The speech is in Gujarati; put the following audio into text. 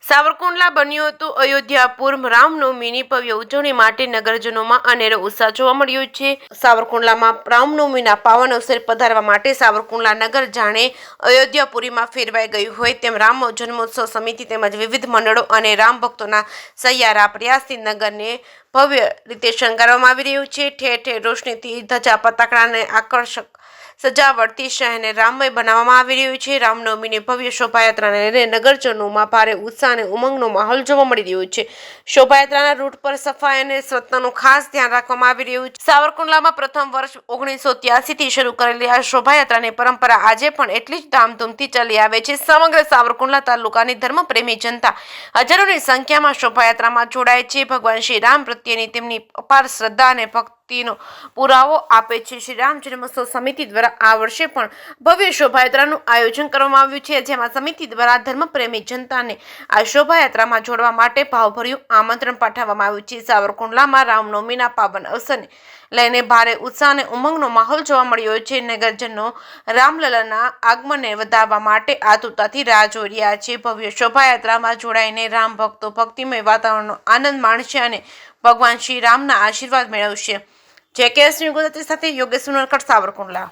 સાવરકુંડલા બન્યું હતું અયોધ્યા પૂર્વ રામનવમીની ભવ્ય ઉજવણી માટે નગરજનોમાં અનેરો ઉત્સાહ જોવા મળ્યો છે। સાવરકુંડલામાં રામનવમીના પાવન અવસરે પધારવા માટે સાવરકુંડલા નગર જાણે અયોધ્યાપુરીમાં ફેરવાઈ ગયું હોય તેમ રામ જન્મોત્સવ સમિતિ તેમજ વિવિધ મંડળો અને રામ ભક્તોના સહિયારા પ્રયાસથી નગરને ભવ્ય રીતે શણગારવામાં આવી રહ્યું છે। ઠેર ઠેર રોશનીથી ધજા ફટાકડા અને આકર્ષક સજાવટથી શહેરને રામમય બનાવવામાં આવી રહ્યું છે। રામનવમીની ભવ્ય શોભાયાત્રાને લઈને નગરજનોમાં ભારે ઉત્સાહ અને ઉમંગનો માહોલ જોવા મળી રહ્યો છે। શોભાયાત્રાના રૂટ પર સફાઈ અને સ્વચ્છતાનું ખાસ ધ્યાન રાખવામાં આવી રહ્યું છે। સાવરકુંડલામાં પ્રથમ વર્ષ 1983 થી શરૂ કરેલી આ શોભાયાત્રાની પરંપરા આજે પણ એટલી જ ધામધૂમથી ચાલી આવે છે। સમગ્ર સાવરકુંડલા તાલુકાની ધર્મપ્રેમી જનતા હજારોની સંખ્યામાં શોભાયાત્રામાં જોડાય છે। ભગવાન શ્રી રામ પ્રત્યેની તેમની અપાર શ્રદ્ધા અને ભક્તિનો પુરાવો આપે છે। શ્રી રામ જન્મોત્સવ સમિતિ દ્વારા આ વર્ષે પણ ભવ્ય શોભાયાત્રાનું આયોજન કરવામાં આવ્યું છે, જેમાં સમિતિ દ્વારા ધર્મપ્રેમી જનતાને આ શોભાયાત્રામાં જોડવા માટે ભાવભર્યું આમંત્રણ પાઠવવામાં આવ્યું છે। સાવરકુંડલામાં રામનવમીના પાવન અવસરને લઈને ભારે ઉત્સાહ અને ઉમંગનો માહોલ જોવા મળ્યો છે। નગરજનો રામલલ્લાના આગમનને વધારવા માટે આતુરતાથી રાહ જોઈ રહ્યા છે। ભવ્ય શોભાયાત્રામાં જોડાઈને રામ ભક્તો ભક્તિમય વાતાવરણનો આનંદ માણશે અને ભગવાન શ્રી રામના આશીર્વાદ મેળવશે। જેકેએસ ન્યૂઝ ગુજરાતી સાથે યોગેશ સુનરકટ, સાવરકુંડલા।